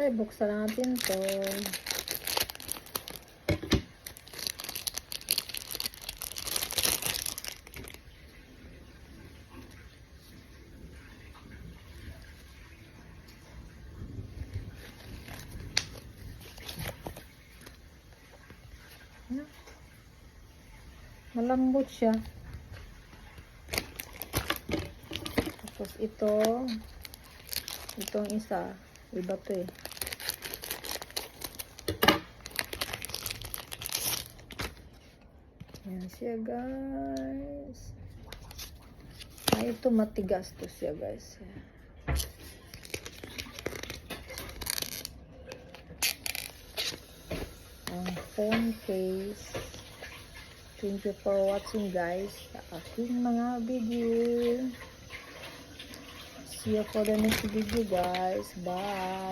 Okay, buksan natin to. Malambot siya. Tapos itong isa, iba to eh. Yan siya guys. Ay, ito matigas to siya guys. Ang phone case. Thank you for watching guys sa aking mga video. See you for the next video guys. Bye.